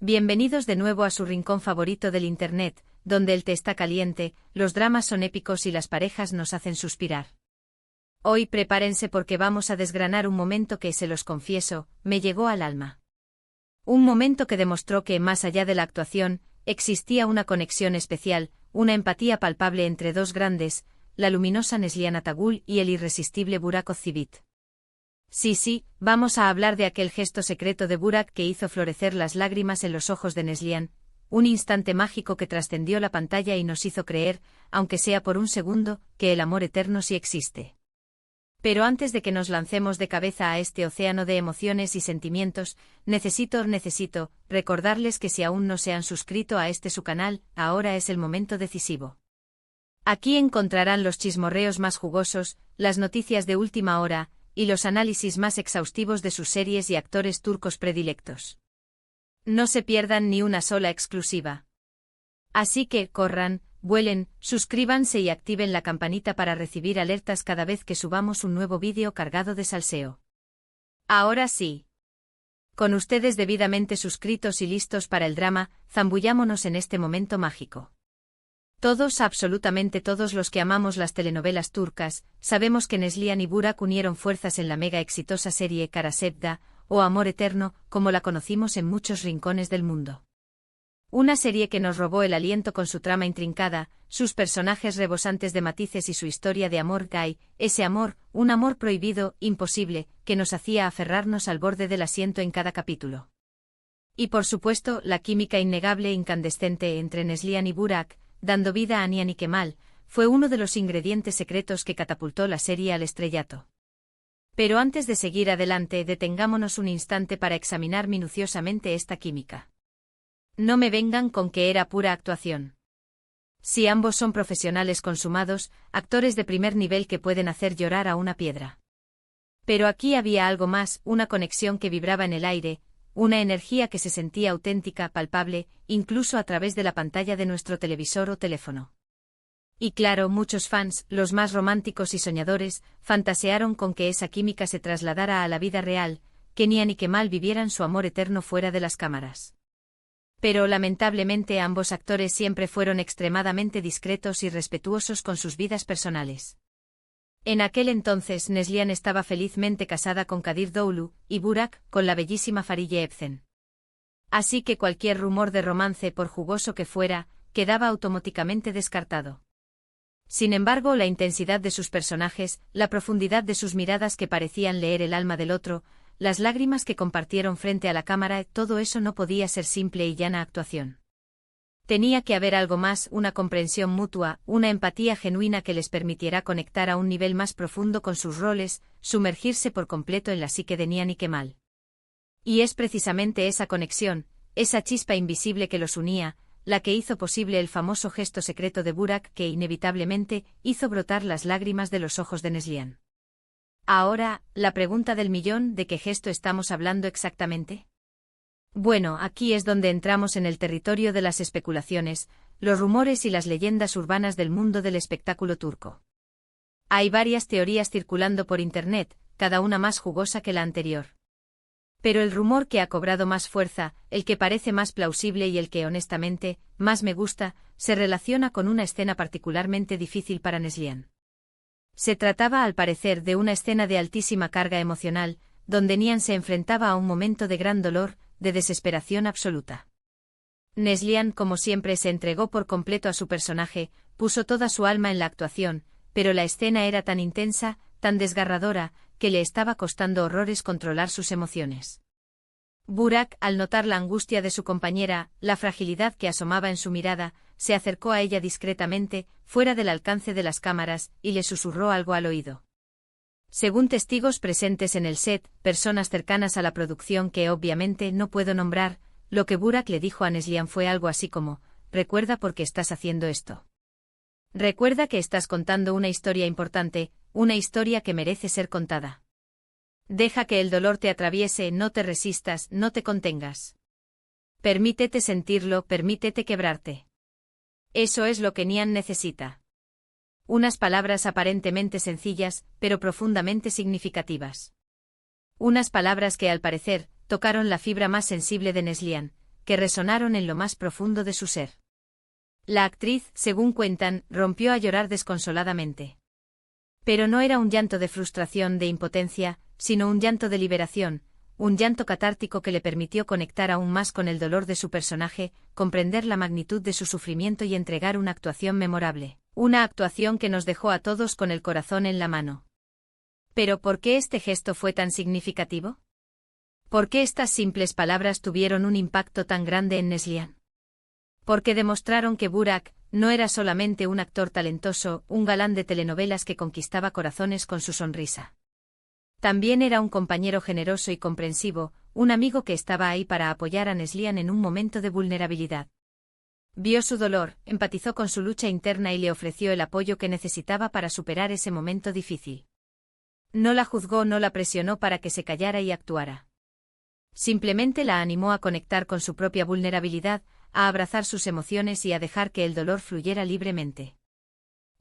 Bienvenidos de nuevo a su rincón favorito del Internet, donde el té está caliente, los dramas son épicos y las parejas nos hacen suspirar. Hoy prepárense porque vamos a desgranar un momento que, se los confieso, me llegó al alma. Un momento que demostró que, más allá de la actuación, existía una conexión especial, una empatía palpable entre dos grandes, la luminosa Neslihan Atagul y el irresistible Burak Ozcivit. Sí, vamos a hablar de aquel gesto secreto de Burak que hizo florecer las lágrimas en los ojos de Neslihan, un instante mágico que trascendió la pantalla y nos hizo creer, aunque sea por un segundo, que el amor eterno sí existe. Pero antes de que nos lancemos de cabeza a este océano de emociones y sentimientos, necesito recordarles que si aún no se han suscrito a su canal, ahora es el momento decisivo. Aquí encontrarán los chismorreos más jugosos, las noticias de última hora, y los análisis más exhaustivos de sus series y actores turcos predilectos. No se pierdan ni una sola exclusiva. Así que, corran, vuelen, suscríbanse y activen la campanita para recibir alertas cada vez que subamos un nuevo vídeo cargado de salseo. Ahora sí. Con ustedes debidamente suscritos y listos para el drama, zambullámonos en este momento mágico. Todos, absolutamente todos los que amamos las telenovelas turcas, sabemos que Neslihan y Burak unieron fuerzas en la mega exitosa serie Kara Sevda, o Amor Eterno, como la conocimos en muchos rincones del mundo. Una serie que nos robó el aliento con su trama intrincada, sus personajes rebosantes de matices y su historia de amor gay, ese amor, un amor prohibido, imposible, que nos hacía aferrarnos al borde del asiento en cada capítulo. Y por supuesto, la química innegable e incandescente entre Neslihan y Burak, dando vida a Nihan y Kemal, fue uno de los ingredientes secretos que catapultó la serie al estrellato. Pero antes de seguir adelante, detengámonos un instante para examinar minuciosamente esta química. No me vengan con que era pura actuación. Si ambos son profesionales consumados, actores de primer nivel que pueden hacer llorar a una piedra. Pero aquí había algo más, una conexión que vibraba en el aire, una energía que se sentía auténtica, palpable, incluso a través de la pantalla de nuestro televisor o teléfono. Y claro, muchos fans, los más románticos y soñadores, fantasearon con que esa química se trasladara a la vida real, que Nihan y Kemal vivieran su amor eterno fuera de las cámaras. Pero lamentablemente ambos actores siempre fueron extremadamente discretos y respetuosos con sus vidas personales. En aquel entonces Neslihan estaba felizmente casada con Kadir Doğulu, y Burak, con la bellísima Fariye Evcen. Así que cualquier rumor de romance, por jugoso que fuera, quedaba automáticamente descartado. Sin embargo, la intensidad de sus personajes, la profundidad de sus miradas que parecían leer el alma del otro, las lágrimas que compartieron frente a la cámara, todo eso no podía ser simple y llana actuación. Tenía que haber algo más, una comprensión mutua, una empatía genuina que les permitiera conectar a un nivel más profundo con sus roles, sumergirse por completo en la psique de Nihan y Kemal. Y es precisamente esa conexión, esa chispa invisible que los unía, la que hizo posible el famoso gesto secreto de Burak que inevitablemente hizo brotar las lágrimas de los ojos de Neslihan. Ahora, la pregunta del millón, ¿de qué gesto estamos hablando exactamente? Bueno, aquí es donde entramos en el territorio de las especulaciones, los rumores y las leyendas urbanas del mundo del espectáculo turco. Hay varias teorías circulando por Internet, cada una más jugosa que la anterior. Pero el rumor que ha cobrado más fuerza, el que parece más plausible y el que honestamente más me gusta, se relaciona con una escena particularmente difícil para Neslihan. Se trataba al parecer de una escena de altísima carga emocional, donde Nihan se enfrentaba a un momento de gran dolor, de desesperación absoluta. Neslihan, como siempre, se entregó por completo a su personaje, puso toda su alma en la actuación, pero la escena era tan intensa, tan desgarradora, que le estaba costando horrores controlar sus emociones. Burak, al notar la angustia de su compañera, la fragilidad que asomaba en su mirada, se acercó a ella discretamente, fuera del alcance de las cámaras, y le susurró algo al oído. Según testigos presentes en el set, personas cercanas a la producción que obviamente no puedo nombrar, lo que Burak le dijo a Neslihan fue algo así como: recuerda por qué estás haciendo esto. Recuerda que estás contando una historia importante, una historia que merece ser contada. Deja que el dolor te atraviese, no te resistas, no te contengas. Permítete sentirlo, permítete quebrarte. Eso es lo que Nihan necesita. Unas palabras aparentemente sencillas, pero profundamente significativas. Unas palabras que al parecer tocaron la fibra más sensible de Neslihan, que resonaron en lo más profundo de su ser. La actriz, según cuentan, rompió a llorar desconsoladamente. Pero no era un llanto de frustración, de impotencia, sino un llanto de liberación, un llanto catártico que le permitió conectar aún más con el dolor de su personaje, comprender la magnitud de su sufrimiento y entregar una actuación memorable, una actuación que nos dejó a todos con el corazón en la mano. ¿Pero por qué este gesto fue tan significativo? ¿Por qué estas simples palabras tuvieron un impacto tan grande en Neslihan? Porque demostraron que Burak no era solamente un actor talentoso, un galán de telenovelas que conquistaba corazones con su sonrisa. También era un compañero generoso y comprensivo, un amigo que estaba ahí para apoyar a Neslihan en un momento de vulnerabilidad. Vio su dolor, empatizó con su lucha interna y le ofreció el apoyo que necesitaba para superar ese momento difícil. No la juzgó, no la presionó para que se callara y actuara. Simplemente la animó a conectar con su propia vulnerabilidad, a abrazar sus emociones y a dejar que el dolor fluyera libremente.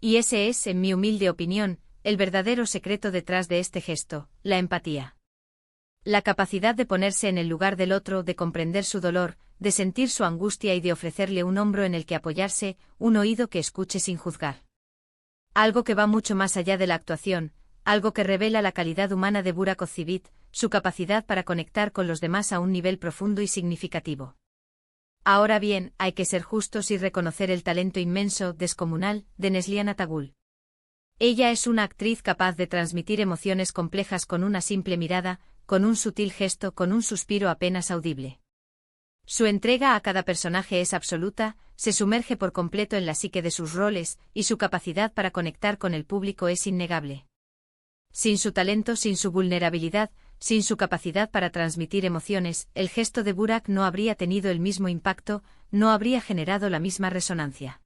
Y ese es, en mi humilde opinión, el verdadero secreto detrás de este gesto, la empatía. La capacidad de ponerse en el lugar del otro, de comprender su dolor, de sentir su angustia y de ofrecerle un hombro en el que apoyarse, un oído que escuche sin juzgar. Algo que va mucho más allá de la actuación, algo que revela la calidad humana de Burak Ozceğit, su capacidad para conectar con los demás a un nivel profundo y significativo. Ahora bien, hay que ser justos y reconocer el talento inmenso, descomunal, de Neslihan Atagül. Ella es una actriz capaz de transmitir emociones complejas con una simple mirada, con un sutil gesto, con un suspiro apenas audible. Su entrega a cada personaje es absoluta, se sumerge por completo en la psique de sus roles, y su capacidad para conectar con el público es innegable. Sin su talento, sin su vulnerabilidad, sin su capacidad para transmitir emociones, el gesto de Burak no habría tenido el mismo impacto, no habría generado la misma resonancia.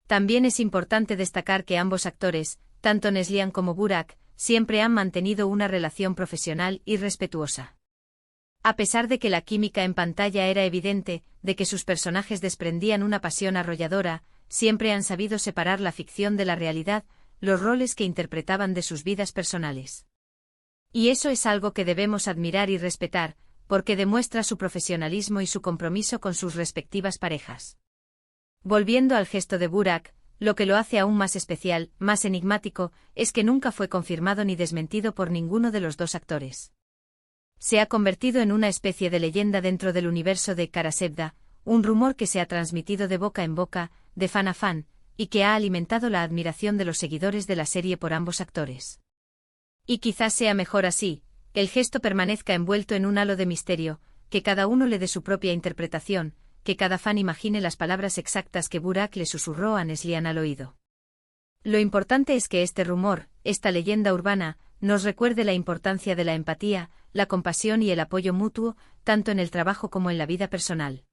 También es importante destacar que ambos actores, tanto Neslihan como Burak, siempre han mantenido una relación profesional y respetuosa. A pesar de que la química en pantalla era evidente, de que sus personajes desprendían una pasión arrolladora, siempre han sabido separar la ficción de la realidad, los roles que interpretaban de sus vidas personales. Y eso es algo que debemos admirar y respetar, porque demuestra su profesionalismo y su compromiso con sus respectivas parejas. Volviendo al gesto de Burak, lo que lo hace aún más especial, más enigmático, es que nunca fue confirmado ni desmentido por ninguno de los dos actores. Se ha convertido en una especie de leyenda dentro del universo de Kara Sevda, un rumor que se ha transmitido de boca en boca, de fan a fan, y que ha alimentado la admiración de los seguidores de la serie por ambos actores. Y quizás sea mejor así, que el gesto permanezca envuelto en un halo de misterio, que cada uno le dé su propia interpretación, que cada fan imagine las palabras exactas que Burak le susurró a Neslihan al oído. Lo importante es que este rumor, esta leyenda urbana, nos recuerde la importancia de la empatía, la compasión y el apoyo mutuo, tanto en el trabajo como en la vida personal.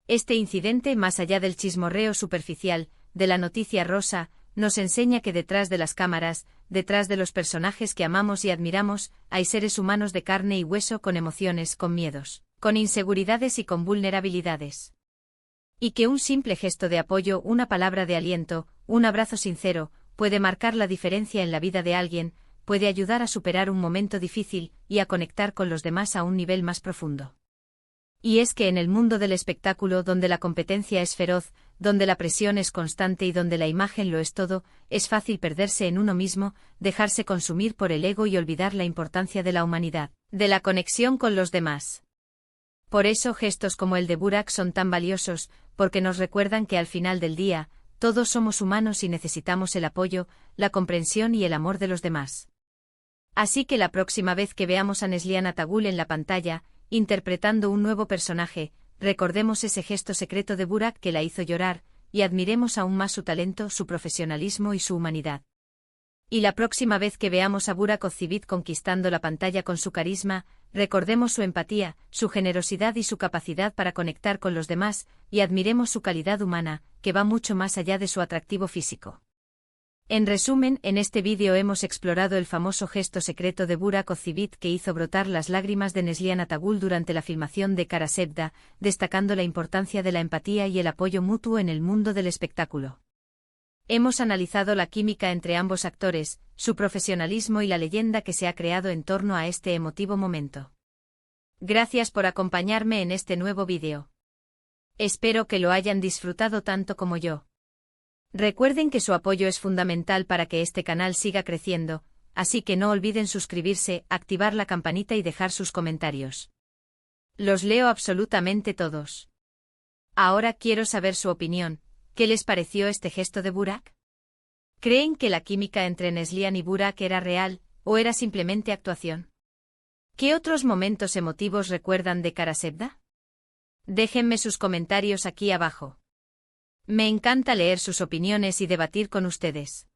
Este incidente, más allá del chismorreo superficial, de la noticia rosa, nos enseña que detrás de las cámaras, detrás de los personajes que amamos y admiramos, hay seres humanos de carne y hueso con emociones, con miedos, con inseguridades y con vulnerabilidades. Y que un simple gesto de apoyo, una palabra de aliento, un abrazo sincero, puede marcar la diferencia en la vida de alguien, puede ayudar a superar un momento difícil y a conectar con los demás a un nivel más profundo. Y es que en el mundo del espectáculo, donde la competencia es feroz, donde la presión es constante y donde la imagen lo es todo, es fácil perderse en uno mismo, dejarse consumir por el ego y olvidar la importancia de la humanidad, de la conexión con los demás. Por eso gestos como el de Burak son tan valiosos, porque nos recuerdan que al final del día, todos somos humanos y necesitamos el apoyo, la comprensión y el amor de los demás. Así que la próxima vez que veamos a Neslihan Atagül en la pantalla, interpretando un nuevo personaje, recordemos ese gesto secreto de Burak que la hizo llorar, y admiremos aún más su talento, su profesionalismo y su humanidad. Y la próxima vez que veamos a Burak Ozceğit conquistando la pantalla con su carisma, recordemos su empatía, su generosidad y su capacidad para conectar con los demás, y admiremos su calidad humana, que va mucho más allá de su atractivo físico. En resumen, en este vídeo hemos explorado el famoso gesto secreto de Burak Ozceğit que hizo brotar las lágrimas de Neslihan Atagül durante la filmación de Kara Sevda, destacando la importancia de la empatía y el apoyo mutuo en el mundo del espectáculo. Hemos analizado la química entre ambos actores, su profesionalismo y la leyenda que se ha creado en torno a este emotivo momento. Gracias por acompañarme en este nuevo vídeo. Espero que lo hayan disfrutado tanto como yo. Recuerden que su apoyo es fundamental para que este canal siga creciendo, así que no olviden suscribirse, activar la campanita y dejar sus comentarios. Los leo absolutamente todos. Ahora quiero saber su opinión. ¿Qué les pareció este gesto de Burak? ¿Creen que la química entre Neslihan y Burak era real, o era simplemente actuación? ¿Qué otros momentos emotivos recuerdan de Karasevda? Déjenme sus comentarios aquí abajo. Me encanta leer sus opiniones y debatir con ustedes.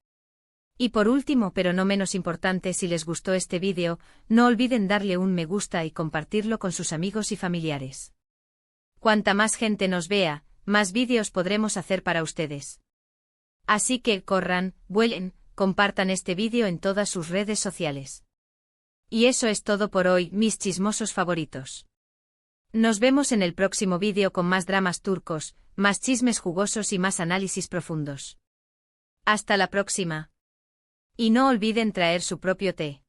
Y por último, pero no menos importante, si les gustó este vídeo, no olviden darle un me gusta y compartirlo con sus amigos y familiares. Cuanta más gente nos vea, más vídeos podremos hacer para ustedes. Así que corran, vuelen, compartan este vídeo en todas sus redes sociales. Y eso es todo por hoy, mis chismosos favoritos. Nos vemos en el próximo vídeo con más dramas turcos, más chismes jugosos y más análisis profundos. Hasta la próxima. Y no olviden traer su propio té.